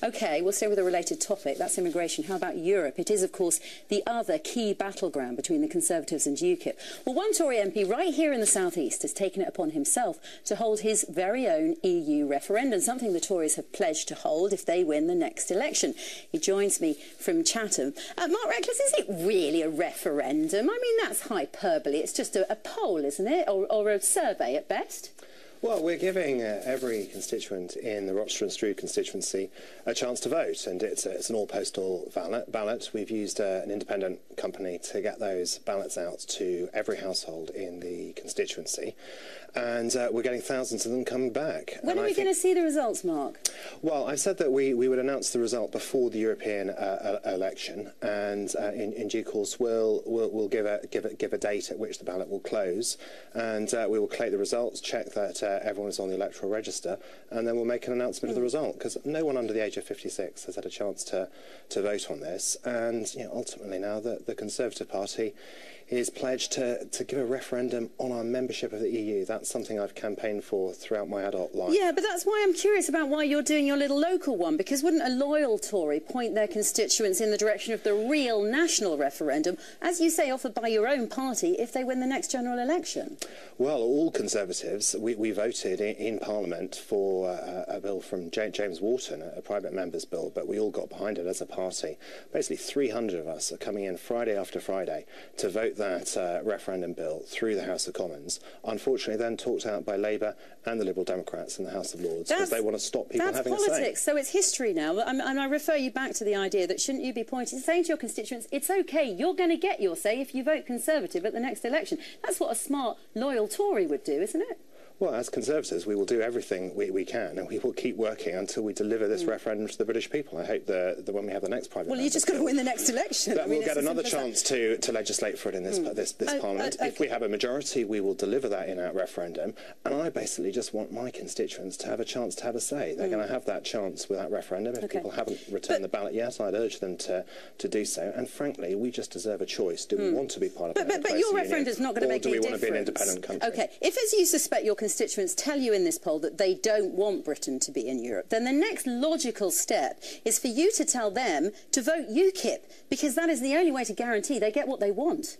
OK, we'll stay with a related topic. That's immigration. How about Europe? It is, of course, the other key battleground between the Conservatives and UKIP. Well, one Tory MP right here in the South East has taken it upon himself to hold his very own EU referendum, something the Tories have pledged to hold if they win the next election. He joins me from Chatham. Mark Reckless, is it really a referendum? I mean, that's hyperbole. It's just a poll, isn't it? Or a survey at best? Well, we're giving every constituent in the Rochester and Stroud constituency a chance to vote, and it's an all-postal ballot. We've used an independent company to get those ballots out to every household in the constituency, and we're getting thousands of them coming back. When are we going to see the results, Mark? Well, I've said that we would announce the result before the European election, and in due course we'll give a date at which the ballot will close, and we will collate the results, check that everyone is on the electoral register, and then we'll make an announcement of the result, because no one under the age of 56 has had a chance to vote on this. And ultimately now the Conservative Party is pledged to give a referendum on our membership of the EU. That's something I've campaigned for throughout my adult life. Yeah, but that's why I'm curious about why you're doing your little local one, because wouldn't a loyal Tory point their constituents in the direction of the real national referendum, as you say, offered by your own party, if they win the next general election? Well, all Conservatives, we voted in Parliament for a bill from James Wharton, a private member's bill, but we all got behind it as a party. Basically 300 of us are coming in Friday after Friday to vote that referendum bill through the House of Commons, unfortunately then talked out by Labour and the Liberal Democrats in the House of Lords, because they want to stop people having a say. That's politics, so it's history now. And I refer you back to the idea that shouldn't you be saying to your constituents, it's OK, you're going to get your say if you vote Conservative at the next election. That's what a smart, loyal Tory would do, isn't it? Well, as Conservatives, we will do everything we can, and we will keep working until we deliver this referendum to the British people. I hope that when we have the next private... Well, you just got to win the next election. That we'll get another chance to legislate for it in this Parliament. If we have a majority, we will deliver that in our referendum, and I basically just want my constituents to have a chance to have a say. They're going to have that chance with that referendum. If people haven't returned the ballot yet, I'd urge them to do so. And frankly, we just deserve a choice. Do we want to be part of But your referendum's not going to make any difference. Or do we want to be an independent country? OK, if, as you suspect, your constituents tell you in this poll that they don't want Britain to be in Europe, then the next logical step is for you to tell them to vote UKIP, because that is the only way to guarantee they get what they want.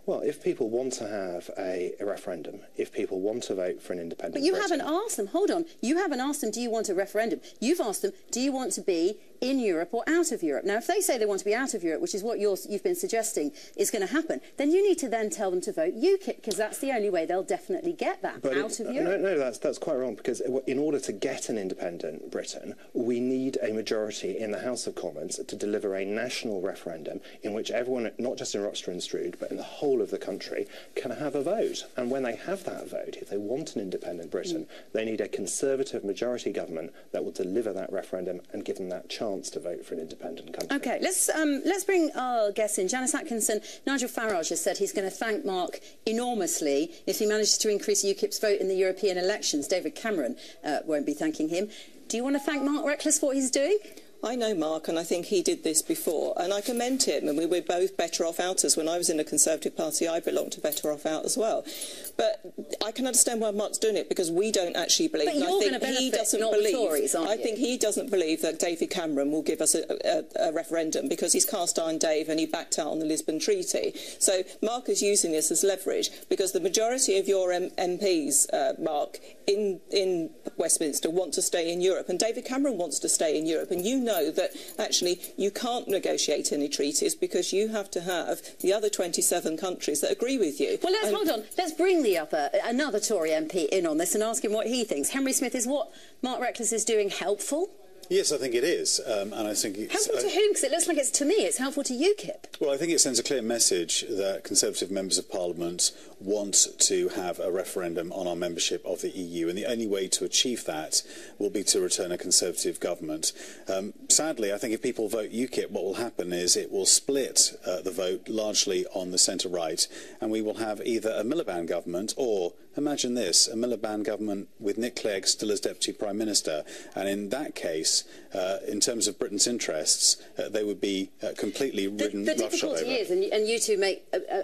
Well, if people want to have a referendum, if people want to vote for an independent But you Britain... haven't asked them, hold on, you haven't asked them, do you want a referendum? You've asked them, do you want to be in Europe or out of Europe? Now, if they say they want to be out of Europe, which is what you've been suggesting is going to happen, then you need to then tell them to vote UKIP, because that's the only way they'll definitely get that, out of Europe. No, that's quite wrong, because in order to get an independent Britain, we need a majority in the House of Commons to deliver a national referendum in which everyone, not just in Rochester and Stroud, but in the whole of the country, can have a vote. And when they have that vote, if they want an independent Britain, they need a Conservative majority government that will deliver that referendum and give them that chance to vote for an independent country. OK, let's bring our guests in. Janice Atkinson, Nigel Farage has said he's going to thank Mark enormously if he manages to increase UKIP's vote in the European elections. David Cameron won't be thanking him. Do you want to thank Mark Reckless for what he's doing? I know Mark, and I think he did this before, and I commend him, and we were both better off outers. When I was in the Conservative Party, I belonged to Better Off Out as well. But I can understand why Mark's doing it, because we don't actually believe... But you're going to benefit, not the Tories, aren't you? I think he doesn't believe that David Cameron will give us a referendum, because he's cast iron Dave and he backed out on the Lisbon Treaty. So Mark is using this as leverage, because the majority of your MPs, Mark, in Westminster want to stay in Europe, and David Cameron wants to stay in Europe, and you know that actually you can't negotiate any treaties because you have to have the other 27 countries that agree with you. Well, hold on. Let's bring another Tory MP in on this and ask him what he thinks. Henry Smith, is what Mark Reckless is doing helpful? Yes, I think it is, and I think it's... Helpful to whom? Because it looks like it's to me. It's helpful to UKIP. Well, I think it sends a clear message that Conservative members of Parliament want to have a referendum on our membership of the EU, and the only way to achieve that will be to return a Conservative government. Sadly, I think if people vote UKIP, what will happen is it will split the vote largely on the centre-right, and we will have either a Miliband government or, imagine this, a Miliband government with Nick Clegg still as Deputy Prime Minister, and in that case, in terms of Britain's interests, they would be completely ridden roughshod over. The difficulty is, and you two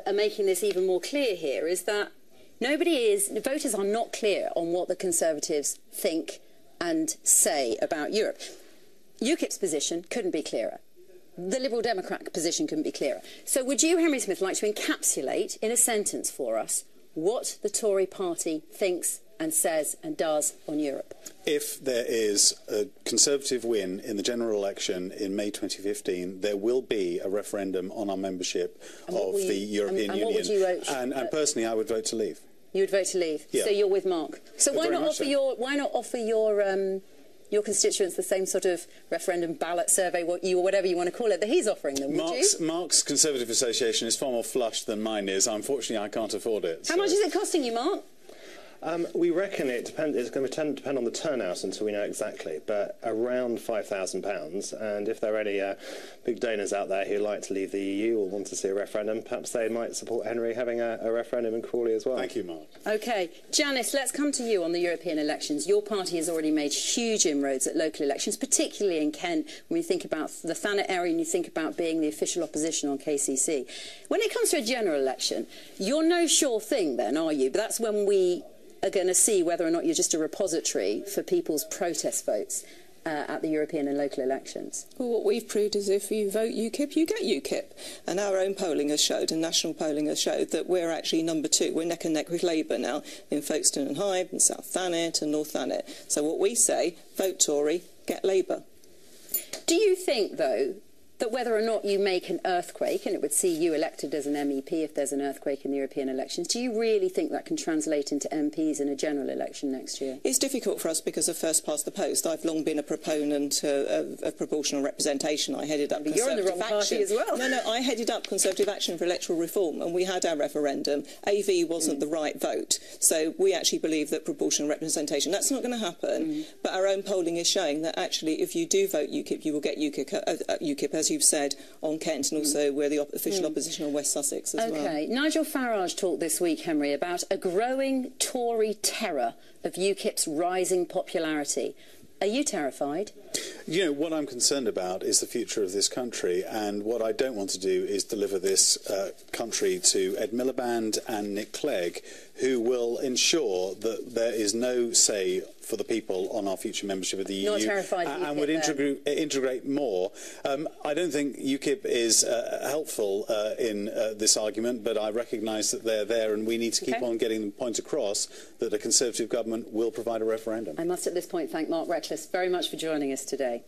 are making this even more clear here, is that the voters are not clear on what the Conservatives think and say about Europe. UKIP's position couldn't be clearer. The Liberal Democrat position couldn't be clearer. So would you, Henry Smith, like to encapsulate in a sentence for us what the Tory party thinks and says and does on Europe? If there is a Conservative win in the general election in May 2015, there will be a referendum on our membership of the European Union. What would you vote? And personally, I would vote to leave. You would vote to leave? Yeah. So you're with Mark. So why not offer your constituents the same sort of referendum ballot survey, whatever you want to call it, that he's offering them, would you? Mark's Conservative Association is far more flush than mine is. Unfortunately, I can't afford it. How much is it costing you, Mark? We reckon it's going to depend on the turnout until we know exactly, but around £5,000. And if there are any big donors out there who like to leave the EU or want to see a referendum, perhaps they might support Henry having a referendum in Crawley as well. Thank you, Mark. OK. Janice, let's come to you on the European elections. Your party has already made huge inroads at local elections, particularly in Kent, when you think about the Thanet area and you think about being the official opposition on KCC. When it comes to a general election, you're no sure thing then, are you? But that's when we are going to see whether or not you're just a repository for people's protest votes at the European and local elections. Well, what we've proved is if you vote UKIP, you get UKIP. And our own polling has showed, and national polling has showed, that we're actually number 2. We're neck and neck with Labour now in Folkestone and Hyde, and South Thanet and North Thanet. So what we say, vote Tory, get Labour. Do you think, though, that whether or not you make an earthquake, and it would see you elected as an MEP if there's an earthquake in the European elections, do you really think that can translate into MPs in a general election next year? It's difficult for us because of first past the post. I've long been a proponent of proportional representation. I headed up Conservative Action. You're in the wrong party as well. No, I headed up Conservative Action for Electoral Reform, and we had our referendum. AV wasn't the right vote. So we actually believe that proportional representation, that's not going to happen. But our own polling is showing that actually if you do vote UKIP, you will get UKIP, as you've said, on Kent, and also we're the official opposition on West Sussex as well. OK. Nigel Farage talked this week, Henry, about a growing Tory terror of UKIP's rising popularity. Are you terrified? You know, what I'm concerned about is the future of this country, and what I don't want to do is deliver this country to Ed Miliband and Nick Clegg, who will ensure that there is no say for the people on our future membership of the EU. Not terrified of UKIP, and would integrate more. I don't think UKIP is helpful in this argument, but I recognise that they're there, and we need to keep on getting the point across that a Conservative government will provide a referendum. I must at this point thank Mark Reckless very much for joining us today.